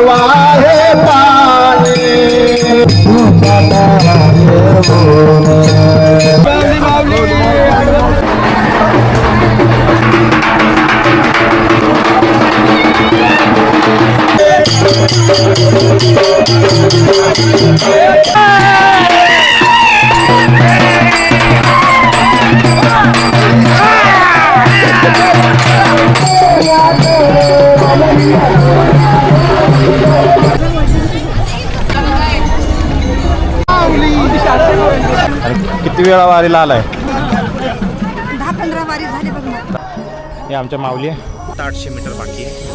वाहे पाणी किती वेळा वारीला आलाय? 10-15 वारी झाले बघ. हे आमच्या माऊली आहे. 800 मीटर बाकी आहे.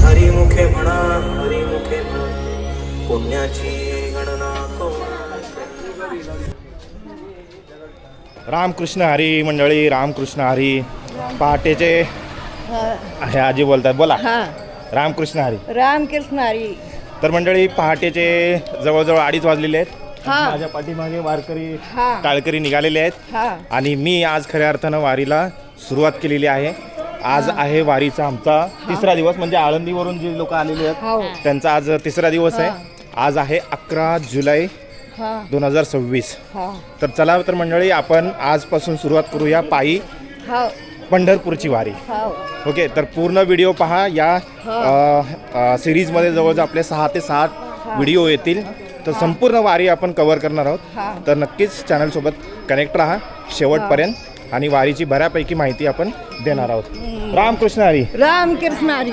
हरिमुखे म्हणा पुण्याची गणना रामकृष्ण हरी मंडळी, रामकृष्ण हरी. पहाटेचे हे आजी बोलतात, बोला. रामकृष्ण हरी. रामकृष्ण हरी. तर मंडळी, पहाटेचे जवळजवळ 2:30 वाजलेले आहेत. माझ्या पाठीमागे वारकरी टाळकरी निघालेले आहेत आणि मी आज खऱ्या अर्थानं वारीला सुरुवात केलेली आहे. आज आहे वारीचा आमचा तिसरा दिवस, म्हणजे आळंदीवरून जे लोक आलेले आहेत त्यांचा आज तिसरा दिवस आहे. आज आहे 11 जुलै 2026. तर चला तर मंडळी, आपण आजपासून सुरुवात करूया पायी पंढरपूरची वारी. ओके, तर पूर्ण व्हिडिओ पहा. या सिरीजमध्ये जवळजवळ आपले 6 ते 7 व्हिडिओ येतील. तर संपूर्ण वारी आपण कव्हर करणार आहोत. तर नक्कीच चॅनलसोबत कनेक्ट राहा शेवटपर्यंत आणि वारीची बऱ्यापैकी माहिती आपण देणार आहोत. रामकृष्ण हरी. रामकृष्ण हरी.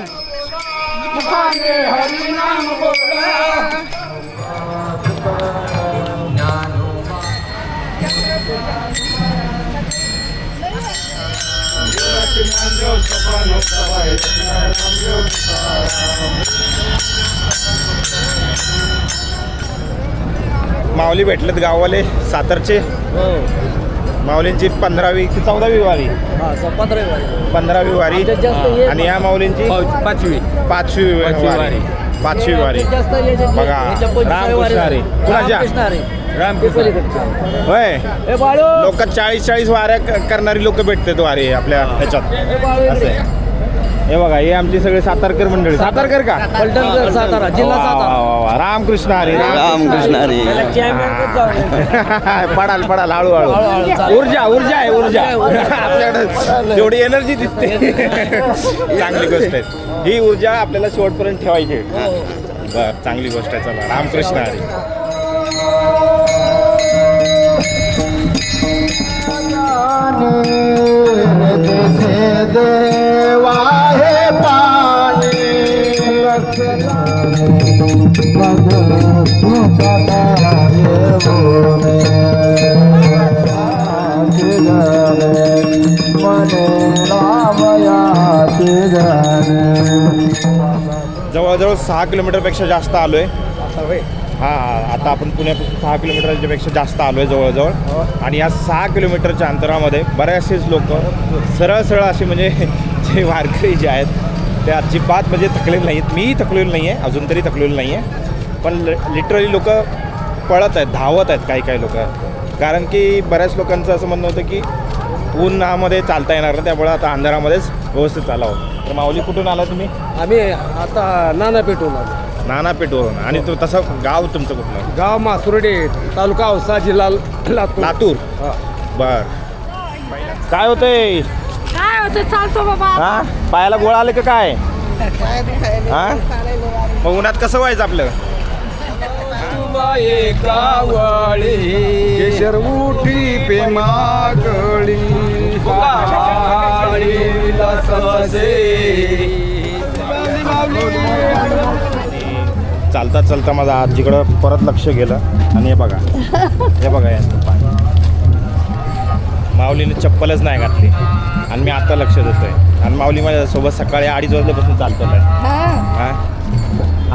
माऊली भेटलेत गाववाले सातारचे. माऊलींची 15वी की 14वी वारी. 15वी वारी आणि या माऊलींची 5वी वारी. 5वी वारी बघा. रामकृष्ण हरी. कुणाच्या? होय, लोक 40 वाऱ्या करणारी लोक भेटतात वारी आपल्या ह्याच्यात. असं आहे. हे बघा, हे आमची सगळे सातारकर मंडळी. सातारकर का? सातारा जिल्हा सातारा. रामकृष्ण हरी. रामकृष्ण हरी. पडाल हळूहळू. ऊर्जा आहे. आपल्याकडे जेवढी एनर्जी दिसते चांगली गोष्ट आहे. ही ऊर्जा आपल्याला शेवटपर्यंत ठेवायची. बरं, चांगली गोष्ट आहे. चला, रामकृष्ण हरी. वाहे पाणी जवळजवळ 6 किलोमीटरपेक्षा जास्त आलोय. आता आपण पुण्यापासून 6 किलोमीटरच्या पेक्षा जास्त आलोय जवळजवळ. आणि या 6 किलोमीटरच्या अंतरामध्ये बरेचसेच लोक सरळ असे, म्हणजे जे वारकरी जे आहेत ते अजिबात म्हणजे थकलेले नाहीत. मीही थकलेलो नाही आहे, अजून तरी थकलेलो नाही आहे. पण लिटरली लोक पळत आहेत, धावत आहेत काही लोक. कारण की बऱ्याच लोकांचं असं म्हणणं होतं की उन्हामध्ये चालता येणार नाही, त्यामुळे आता अंधारामध्येच व्यवस्थित चालावं. तर माऊली, कुठून आला तुम्ही? आम्ही आता नानापेठवरून. नानापेठवरून. आणि तो तसं गाव तुमचं कुठलं? गाव मासुर्डे, तालुका औसा, जिल्हा लातूर. बर, काय होतंय? चालतो बाबा. हा, पायाला गोळा आले का काय? हा, मग उन्हात कसं व्हायचं आपलं? केशर उठी पेमागळी चालता चालता माझं आजीकडं परत लक्ष गेलं आणि हे बघा यांचं पाय. माऊलीने चप्पलच नाही घातली आणि मी आता लक्ष देतोय आणि माऊली माझ्यासोबत सकाळी 2:30 वाजल्यापासून चालतो आहे. हा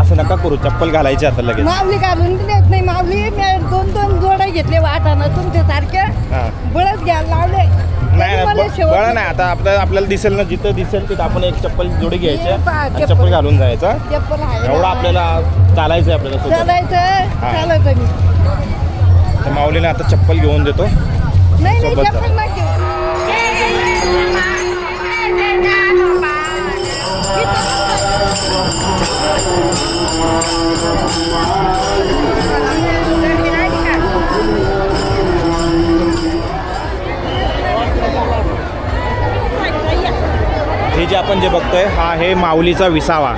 असं नका करू, चप्पल घालायची आता लगेच. माऊली घालून देत नाही. माऊली मी 2-2 जोड्या घेतले वाटानं तुमच्यासारख्या हां बळच घ्यायला लावले. नाही तरी मला शेवट बळा नाही, आता आपल्याला दिसेल ना, जिथं दिसेल तिथं आपण एक चप्पल जोडी घ्यायची हे पहा, आणि चप्पल. चप्पल घालून जायचं. चप्पल आहे एवढं ना. आपल्याला चालायचं आहे आपल्याला सोबत. चालायचं हा. चालायचं मी. तर माऊलीने आता चप्पल घेऊन देतो. नाही नाही सोबत जा. चप्पल नाही घेऊ. हे जे आपण जे बघतोय हा आहे माऊलीचा विसावा.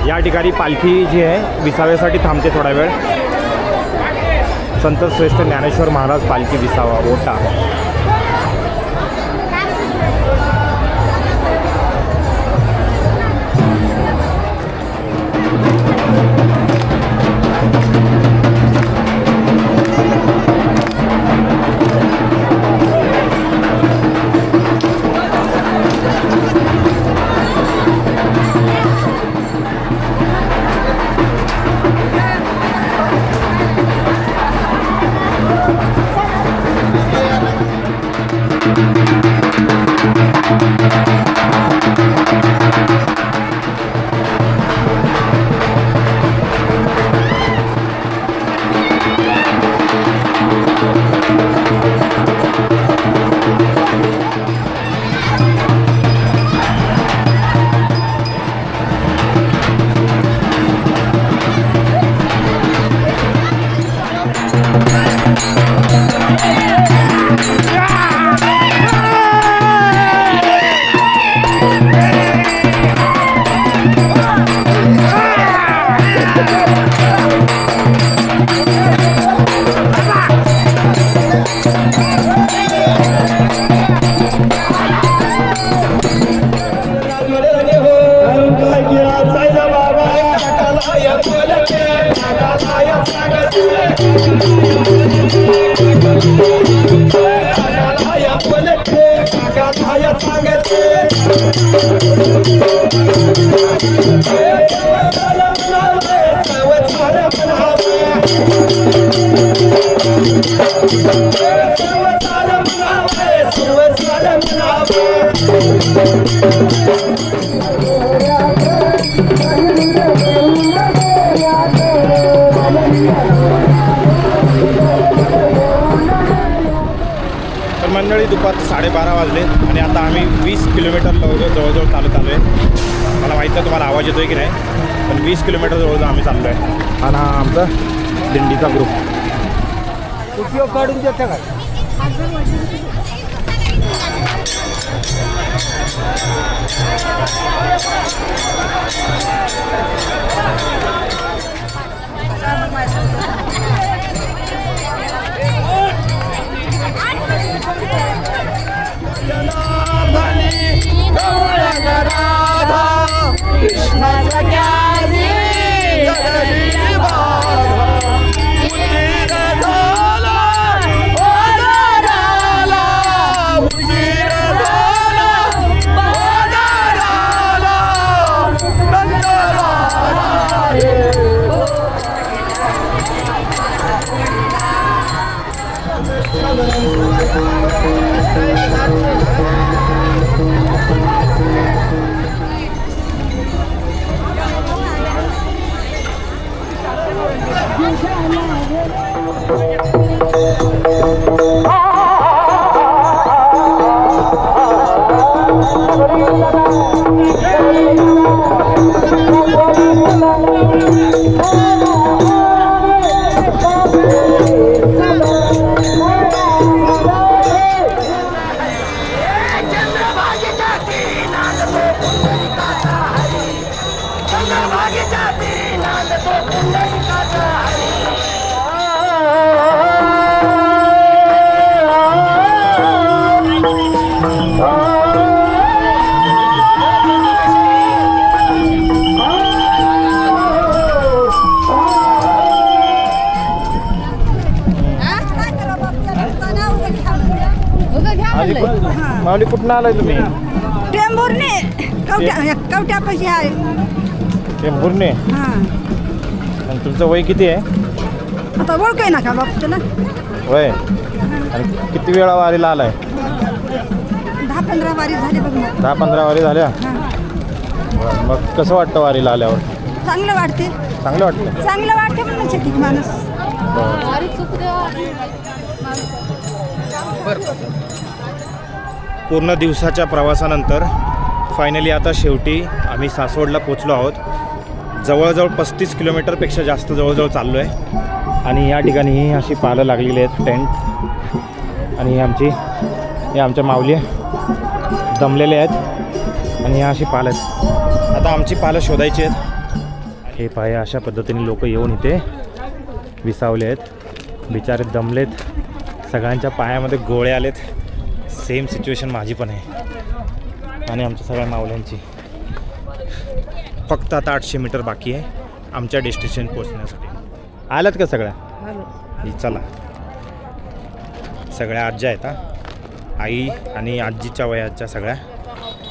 या ठिकाणी पालखी जी आहे विसाव्यासाठी थांबते थोडा वेळ. संत श्रेष्ठ ज्ञानेश्वर महाराज पालखी विसावा ओटा. तर मंडळी दुपार 12:30 वाजले आणि आता आम्ही 20 किलोमीटर जवळजवळ चालत आलो आहे. मला माहीत नाही तुम्हाला आवाज येतोय की नाही, पण 20 किलोमीटर जवळजवळ आम्ही चाललो आहे. आणि हा आमचा दिंडीचा ग्रुप. उपयोग काढून देता काय? माऊली कुठून आलाय तुम्ही? टेंभुर्णी कवट्यापाशी आहे. टेंभुर्णी. हा आणि तुमचं वय किती आहे? आता ओळखाय ना का बापू तुला? वय. आणि किती वेळा वारीला आलाय? 10-15 वारी झाले बघ ना. 10-15 वारी झाल्या. हा. बरं, मग कसं वाटतं वारीला आल्यावर? चांगलं वाटते. चांगलं वाटतं. चांगलं वाटते म्हणून ठीक माणूस. पूर्ण दिवसाच्या प्रवासानंतर फायनली आता शेवटी आम्ही सासवडला पोचलो आहोत. जवळजवळ 35 किलोमीटरपेक्षा जास्त जवळजवळ चाललो आहे. आणि या ठिकाणी ही अशी पालं लागलेली आहेत टेंट. आणि हे आमच्या माऊली दमलेले आहेत. आणि ह्या अशी पालं आहेत. आता आमची पालं शोधायची आहेत. हे पाय अशा पद्धतीने लोक येऊन इथे विसावले आहेत. बिचारे दमलेत. सगळ्यांच्या पायामध्ये गोळे आलेत. सेम सिच्युएशन माझी पण आहे. आणि आमच्या सगळ्या माऊल्यांची. फक्त आता 800 मीटर बाकी आहे आमच्या डेस्टिनेशन पोहोचण्यासाठी. आल्यात का सगळ्या? चला. सगळ्या आज्या आहेत हा. आई आणि आजीच्या वयाच्या सगळ्या.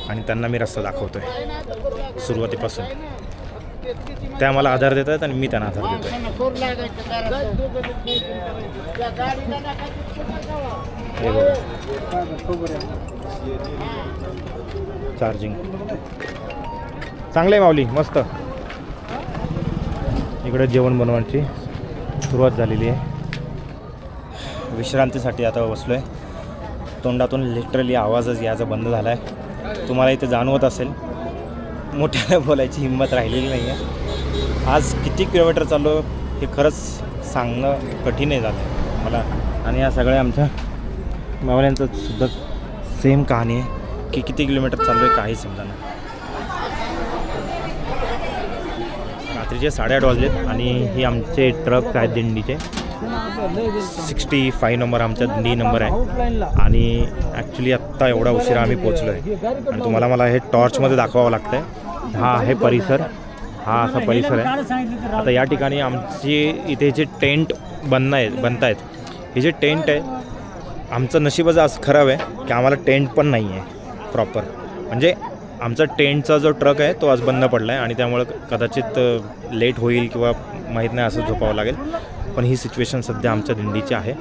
आणि त्यांना मी रस्ता दाखवतो आहे सुरुवातीपासून. त्या मला आधार देत आहेत आणि मी त्यांना आधार देतो आहे. चार्जिंग चांगलं आहे माऊली. मस्त. इकडे जेवण बनवायची सुरुवात झालेली आहे. विश्रांतीसाठी आता बसलो आहे. तोंडातून लिटरली आवाजच याचा बंद झाला आहे. तुम्हाला इथे जाणवत असेल. मोठ्याने बोलायची हिंमत राहिलेली नाही आहे. आज किती किलोमीटर चाललो हे खरंच सांगणं कठीण आहे झालं मला. आणि या सगळ्या आमच्या मावल्यांचं सुद्धा सेम कहाणी आहे की किती किलोमीटर चाललो आहे काही समजा नाही. रात्रीचे 8:30 वाजलेत. आणि हे आमचे ट्रक आहेत दिंडीचे. 65 नंबर आमचा दिंडी नंबर आहे. आणि ॲक्च्युली आत्ता एवढा उशिरा आम्ही पोचलो आहे. आणि तुम्हाला मला हे टॉर्चमध्ये दाखवावं लागतं आहे. हा आहे परिसर. हा असा परिसर आहे. आता या ठिकाणी आमची इथे जे टेंट बनत आहेत हे जे टेंट आहे आमचं नशीबच आज खराब आहे की आम्हाला टेंट पण नाही आहे प्रॉपर. म्हणजे आमचा टेंटचा जो ट्रक आहे तो आज बंद पडला आहे. आणि त्यामुळं कदाचित लेट होईल किंवा माहीत नाही असं झोपावं लागेल. पण ही सिच्युएशन सध्या आमच्या दिंडीची आहे.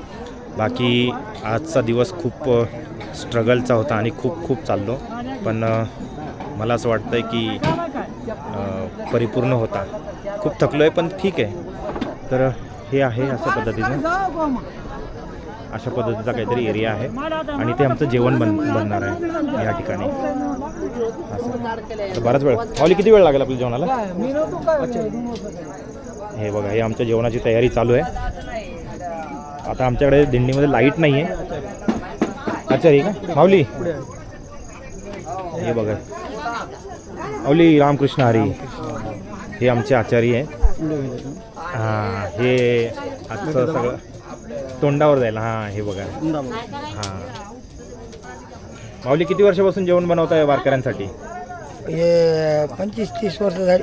बाकी आजचा दिवस खूप स्ट्रगलचा होता आणि खूप चाललो. पण मला असं वाटतं आहे की परिपूर्ण होता. खूप थकलो आहे पण ठीक आहे. तर हे आहे अशा पद्धतीचा काहीतरी एरिया आहे. आणि ते आमचं जेवण बनणार आहे या ठिकाणी. असं बराच वेळ. माऊली किती वेळ लागेल आपल्या जेवणाला? हे बघा हे आमच्या जेवणाची तयारी चालू आहे. आता आमच्याकडे दिंडीमध्ये लाईट नाही आहे. अच्छा हे का माऊली? हे बघा माऊली रामकृष्ण हरी. हे आमचे आचार्य आहे. हां हे आजचं सगळं तोंडावर जाईल. हां हे बघा. हां माऊली किती वर्षापासून जेवण बनवत आहे वारकऱ्यांसाठी? हे 25-30 वर्ष झाली.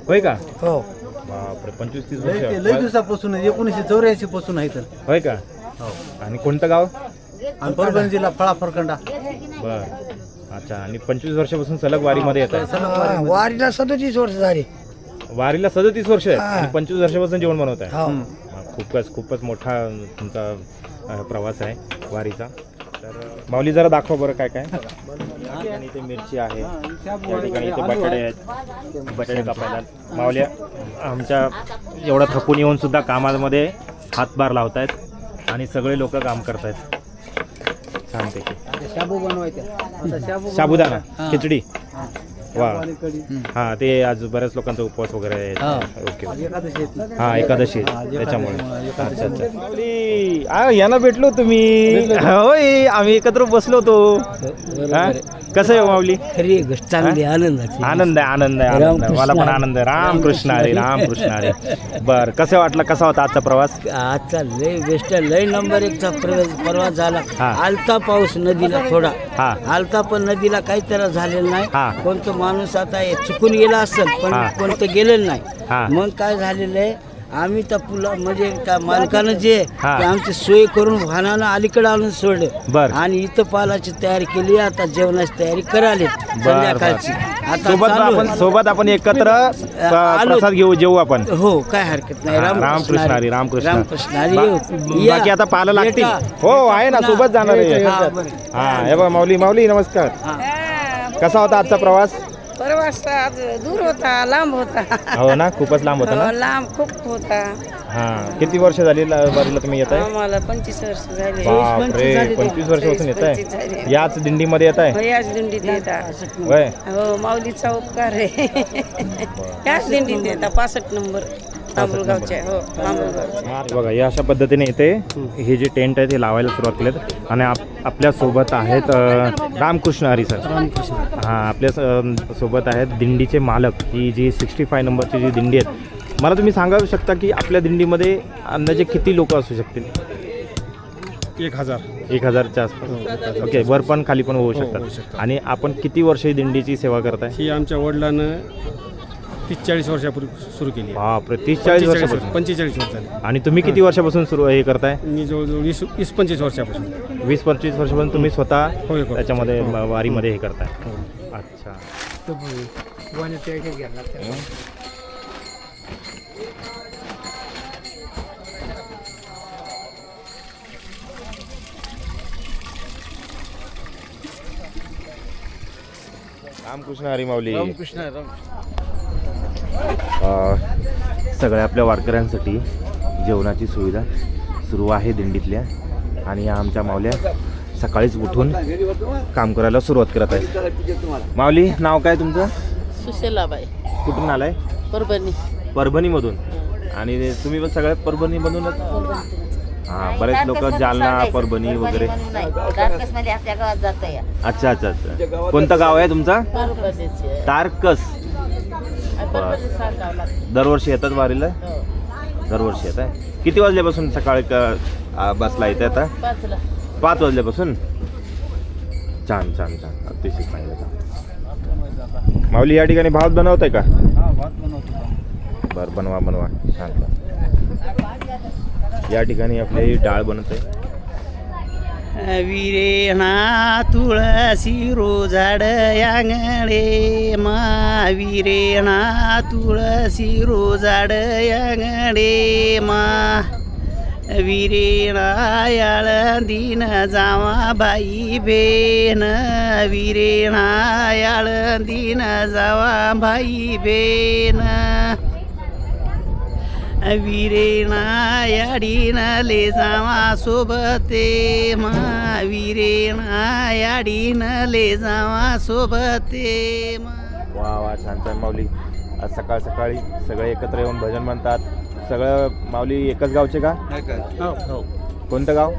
होय का? हो. बापरे 25-30 लय वर्ष. दिवसापासून 1984 पासून आहे तर. होय का? आणि कोणतं गाव? आणि परभणी जिल्हा फळाफरकंडा. बर. अच्छा. आणि 25 वर्षापासून सलग वारीमध्ये येत आहे. हा, वारीला 37 वर्ष झाली. वारीला 37 वर्ष आहे आणि 25 वर्षापासून जेवण बनवत आहे. हो. खूपच मोठा तुमचा प्रवास आहे वारीचा. तर माऊली जरा दाखवा बरं काय काय. आणि इथे मिरची आहे. या ठिकाणी इथे बटाटे आहेत. बटाटे कापायला माऊल्या आमच्या एवढा थकून येऊन सुद्धा कामामध्ये हातभार लावत आहेत. आणि सगळे लोक काम करत आहेत छानपैकी. शाबू बनवायचा. साबुदाणा खिचडी. वा. हां ते आज बऱ्याच लोकांचा उपवास वगैरे आहे. ओके. हां एकादशी त्याच्यामुळे. अच्छा. यांना भेटलो तुम्ही? होय आम्ही एकत्र बसलो होतो. कसं आहे माऊली? खरी गोष्ट चांगली आनंदाची. आनंद आहे. मला पण आनंद आहे. रामकृष्ण हरी. बर कसं वाटलं? कसा होता आजचा प्रवास? आजचा लय बेस्ट लय नंबर 1चा प्रवास झाला. आलता पाऊस नदीला थोडा. आलता पण नदीला काही त्याला झालेलं नाही. कोणतं माणूस आता चुकून गेला असेल पण कोणतं गेलेलं नाही. मग काय झालेलं आहे आम्ही त्या पुला म्हणजे त्या मालकानं जे हा. ते आमची सोय करून वाहनानं अलीकडे आणून सोडलं बर. आणि इथं पालाची तयारी केली. आता जेवणाची तयारी करायला संध्याकाळची. आता सोबत आपण एकत्र आलो. प्रसाद घेऊ जेवू आपण. हो काय हरकत नाही. रामकृष्ण हरी, रामकृष्ण. रामकृष्ण हरी. या. बाकी आता पाला लागतील. बेटा. हो आहे ना, सोबत जाणार आहे. हा, बरं. हा हे बघा माऊली नमस्कार. कसा होता आजचा प्रवास? प्रवास आज दूर होता, लांब होता. हो ना, खूपच लांब होता ना. लांब खूप होता. हा किती वर्ष झाली वारीला तुम्ही येत आहे? आम्हाला 25 वर्ष झाले. बापरे, 25 वर्षापासून येत 25 आहे. झाले. याच दिंडीमध्ये येत आहे? याच दिंडीत येतात. होय. हो, माऊलीचा उपकार आहे. याच दिंडीत येतात. 65 नंबर तांबुळगावचे. हो, तांबुळगावचे. बघा या अशा पद्धतीने इथे हे जे टेंट आहे ते लावायला सुरुवात केलेत आणि आपल्या सोबत आहेत रामकृष्ण हरी सर. हां, आपल्या सोबत आहेत दिंडीचे मालक. ही जी 65 नंबरची जी दिंडी आहेत, मला तुम्ही सांगू शकता की आपल्या दिंडीमध्ये अंदाजे किती लोक असू शकतील? 1000च्या आसपास. ओके, वर पण खाली पण होऊ शकतात. आणि आपण किती वर्ष ही दिंडीची सेवा करताय? ही आमच्या वडिलांनं 30-40 वर्षापूर्वी सुरू केली आहे. बापरे, 30-40 वर्षापासून. 45 वर्ष झाली. आणि तुम्ही किती वर्षापासून सुरू हे करताय? मी जवळजवळ 20-25 वर्षापासून. 20-25 वर्षापासून तुम्ही स्वतः होय, करतो. त्याच्यामध्ये वारीमध्ये हे करताय. अच्छा. रामकृष्ण हरी माऊली. सगळ्या आपल्या वारकऱ्यांसाठी जेवणाची सुविधा सुरू आहे दिंडीतल्या. आणि या आमच्या माऊल्या सकाळीच उठून काम करायला सुरुवात करत आहे. माऊली, नाव काय तुमचं? सुशेलाबाई. कुठून आलाय? परभणीमधून. आणि तुम्ही पण सगळ्या परभणीमधूनच? हां, बरेच लोक जालना, परभणी वगैरे. आपल्या गावात जात आहे. अच्छा अच्छा अच्छा. कोणतं गाव आहे तुमचं? तारकस. दरवर्षी येतात वारीला? दरवर्षी येत आहे. किती वाजल्यापासून सकाळी बसला येते आता? 5 वाजल्यापासून. छान छान छान, अतिशय चांगलं. माऊली, या ठिकाणी भात बनवताय का? बरं, बनवा छान छान. या ठिकाणी आपली डाळ बनत आहे. विरेणा तुळसी रोजाड यांगडे मा, विरेणा तुळसी रोजाड यांगडे मा, विरेणा याळंदीन जावा बाई बेन, विरेणा याळंदीन जावा बाई बेन, विरेणा याडीन ले जावा सोबते मा, विरेणा याडीन ले जावा सोबते मा. वा वा, छान छान माऊली. आज सकाळ सकाळी सगळे एकत्र येऊन भजन म्हणतात. सगळं माऊली एकच गावचे का? हो. कोणतं गाव?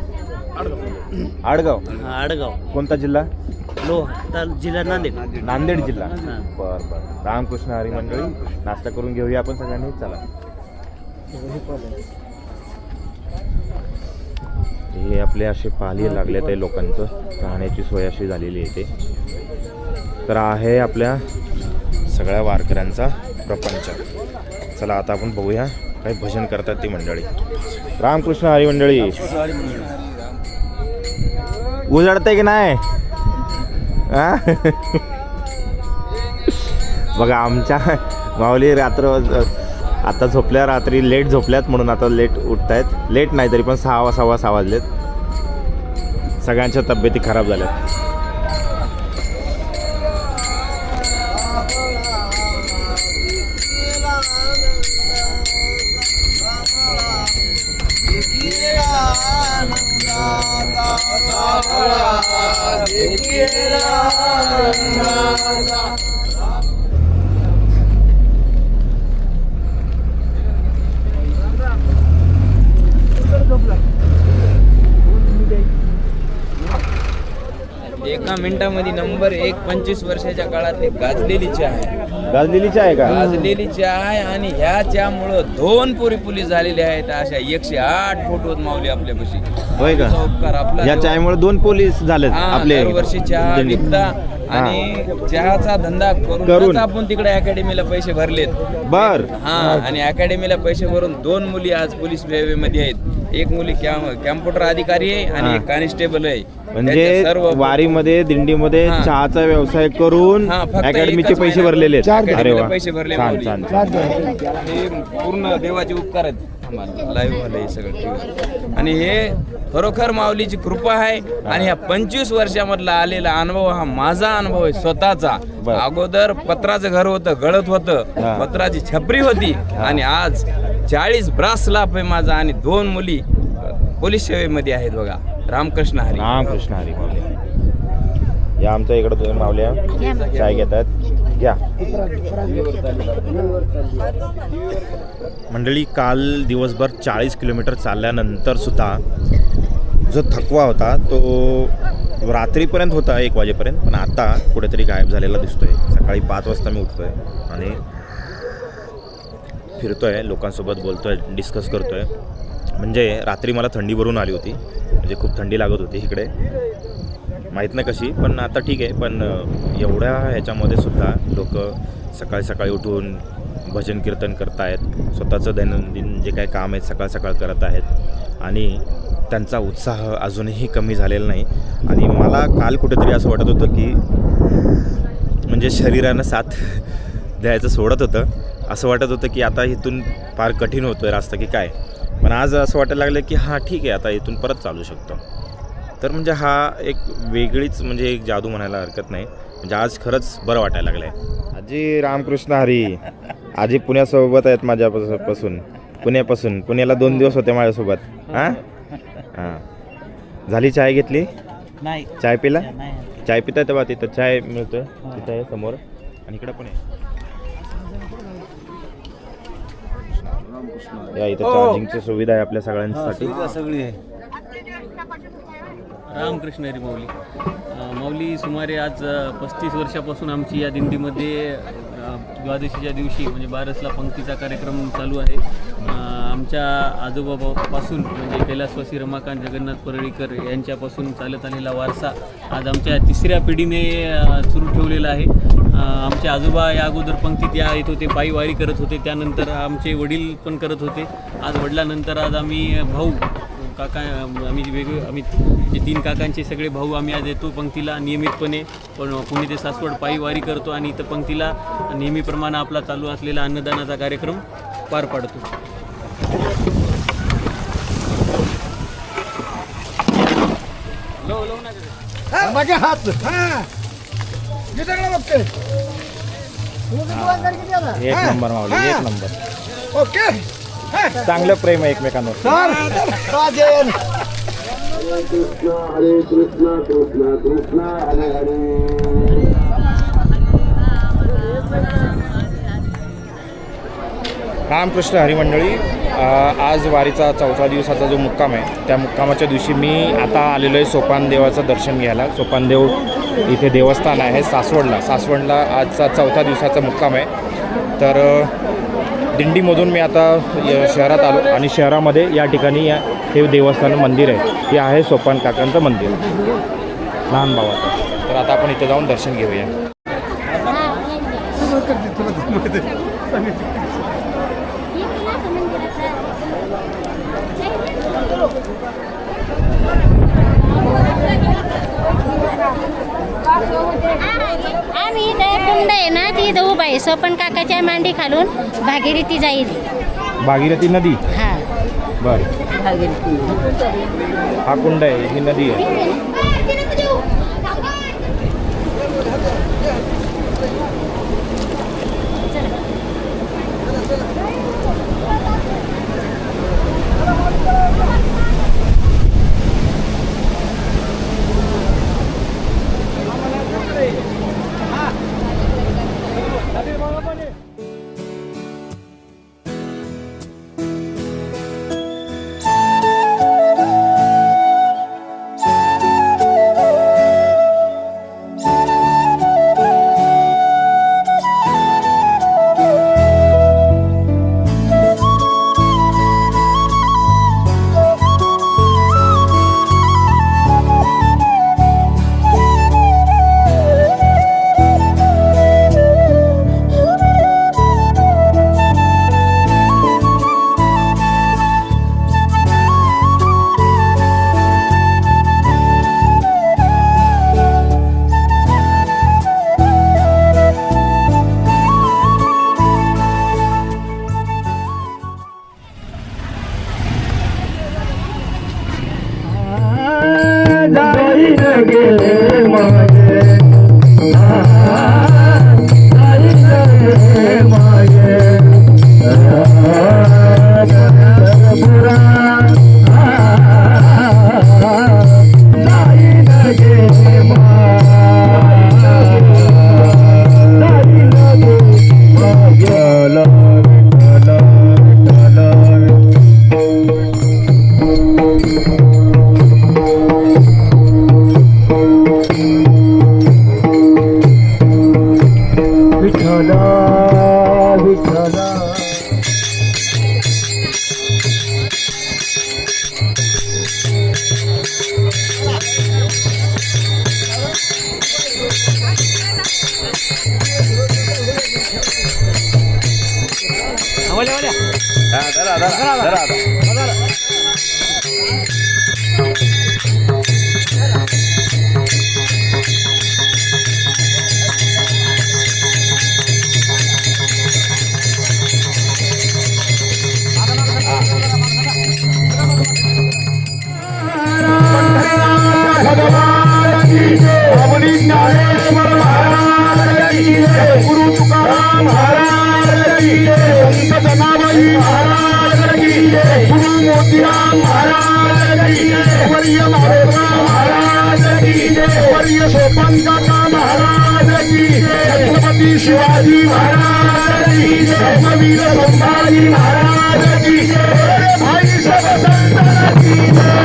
आडगाव. आडगाव. कोणता जिल्हा? जिल्हा नांदेड. नांदेड जिल्हा. बरं बरं. रामकृष्ण हरी मंडळी, नाश्ता करून घेऊया आपण सगळ्यांनी. चला. हे आपले असे पाली लागले ते लोकांचं राहण्याची सोय अशी झालेली आहे ते. तर आहे आपल्या सगळ्या वारकऱ्यांचा प्रपंच. चला आता आपण बघूया काही भजन करतात ती मंडळी. रामकृष्ण हरी मंडळी. उजळतंय की नाही? बघा आमच्या माऊली रात्र आता झोपल्या, रात्री लेट झोपल्यात म्हणून आता लेट उठत आहेत. लेट नाही तरी पण 6 वाजलेत. सगळ्यांच्या तब्येती खराब झाल्यात. एका मिनिटामध्ये नंबर 1 25 वर्षाच्या काळातली गाजलेली चहा आहे. गाजलेली चहा आहे का? गाजलेली चहा आहे आणि ह्या चहामुळं 2 पोरी पोलीस झालेले आहेत. अशा 108 फोटो मावली आपल्यापाशी. होय का? त्याचा उपकार आपला या चायमुळे 2 पोलीस झालेत आपले दरवर्षी चहा विकता आणि चहाचा धंदा करून आपण तिकडे अकॅडमीला पैसे भरलेत. बर. आणि अकॅडमीला पैसे भरून 2 मुली आज पोलीस सेवेमध्ये आहेत. एक मुली कॅम्प्युटर अधिकारी आहे आणि एक कॉन्स्टेबल आहे. म्हणजे सर्व वारीमध्ये दिंडीमध्ये चहाचा व्यवसाय करून अकॅडमीचे पैसे भरलेले आहेत. अरे वा, पैसे भरले छान माऊली. छान. हे पूर्ण देवाचे उपकार आहेत आम्हाला. लाईव्ह झालं हे सगळं TV. आणि हे खरोखर माऊलीची कृपा आहे. आणि ह्या 25 वर्षामधला आलेला अनुभव हा माझा अनुभव आहे स्वतःचा. अगोदर पत्राचं घर होतं, गळत होतं, पत्राची छपरी होती आणि आज 40 ब्रास लाभ आहे माझा आणि 2 मुली पोलीस सेवेमध्ये आहेत बघा. रामकृष्ण हरी. रामकृष्ण हरी. माऊली या आमच्या इकडे 2 माऊल्या चाय घेतात. घ्या. मंडळी, काल दिवसभर 40 किलोमीटर चालल्यानंतर सुद्धा जो थकवा होता तो रात्रीपर्यंत होता 1 वाजेपर्यंत, पण आता कुठेतरी गायब झालेला दिसतोय. सकाळी 5 वाजता मी उठतोय आणि फिरतोय, लोकांसोबत बोलतोय, डिस्कस करतोय. म्हणजे रात्री मला थंडी भरून आली होती, म्हणजे खूप थंडी लागत होती इकडे, माहीत नाही कशी, पण आता ठीक आहे. पण एवढ्या ह्याच्यामध्ये सुद्धा लोक सकाळी सकाळी उठून भजन कीर्तन करत आहेत, स्वतःचं दैनंदिन जे काही काम आहे सकाळ सकाळ करत आहेत आणि त्यांचा उत्साह अजूनही कमी झालेला नाही. आणि मला काल कुठेतरी असं वाटत होतं की म्हणजे शरीरानं साथ द्यायचं सोडत होतं. असं वाटत होतं की आता इथून फार कठीण होतो आहे रस्ता की काय, पण आज असं वाटायला लागलं की हां ठीक आहे, आता इथून परत चालू शकतो. तर म्हणजे हा एक वेगळीच म्हणजे एक जादू म्हणायला हरकत नाही. म्हणजे आज खरंच बरं वाटायला लागलं आहे. आजी रामकृष्ण हरी. आजी पुण्यासोबत आहेत माझ्यापासून, पुण्याला 2 दिवस होते माझ्यासोबत. हां हां. झाली चाय घेतली? नाही. चाय पिला? चाय पिता तेव्हा तिथं चाय मिळतोय, तिथं आहे समोर आणि इकडं पण आहे. या इथं चार्जिंगची सुविधा आहे आपल्या सगळ्यांसाठी. सगळी आहे. रामकृष्ण हरी माऊली. माऊली सुमारे आज 35 वर्षापासून आमची या दिंडीमध्ये द्वादशीच्या दिवशी म्हणजे बारसला पंक्तीचा कार्यक्रम चालू आहे. आमच्या आजोबापासून म्हणजे कैलासवासी रमाकांत जगन्नाथ परळीकर यांच्यापासून चालत आलेला वारसा आज आमच्या 3ऱ्या पिढीने सुरू ठेवलेला आहे. आमचे आजोबा या अगोदर पंक्तीत येत होते, पायी वारी करत होते, त्यानंतर आमचे वडील पण करत होते. आज वडिलांनंतर आज आम्ही भाऊ काका आम्ही जे 3 काकांचे सगळे भाऊ आम्ही आज येतो पंक्तीला नियमितपणे. पण पुणे ते सासवड पायी वारी करतो आणि इथं पंक्तीला नेहमीप्रमाणे आपला चालू असलेला अन्नदानाचा कार्यक्रम पार पाडतो. एक नंबर माऊली, एक नंबर. ओके, चांगलं प्रेम आहे एकमेकांवर. हरे कृष्ण कृष्ण कृष्ण हरे हरे. रामकृष्ण हरी मंडळी. आज वारीचा 4थ्या दिवसाचा जो मुक्काम आहे त्या मुक्कामाच्या दिवशी मी आता आलेलो आहे सोपान देवाचं दर्शन घ्यायला. सोपान देव इथे देवस्थान आहे सासवडला आजचा 4थ्या दिवसाचा मुक्काम आहे. तर दिंडीमधून मी आता शहरात आलो आणि शहरामध्ये या ठिकाणी हे देवस्थान मंदिर आहे. हे आहे सोपान काकांचं मंदिर, लहान भावाचं. तर आता आपण इथे जाऊन दर्शन घेऊया. आम्ही इथं कुंड आहे ना, ती इथं उभा आहे. सोपन काकाच्या मांडी खालून भागीरथी जाईल. भागीरथी नदी. हा, बर. भागीरथी हा कुंड आहे, ही नदी आहे. जाईन गे माये जाईन गे माये पंढरपुरा जाईन गे माये जाईन गे विठ्ठला विठ्ठला ज्ञानेश्वर महाराज की जय, गुरु तुकाराम महाराज की जय, संत जनाबाई महाराज की जय, गुरु मोतीराम महाराज की जय, वर्य माधवराव महाराज की जय, वर्य सोपान काका महाराज की जय, छत्रपती शिवाजी महाराज की जय, वीर संभाजी महाराज की जय, भाई सब संतान की जय।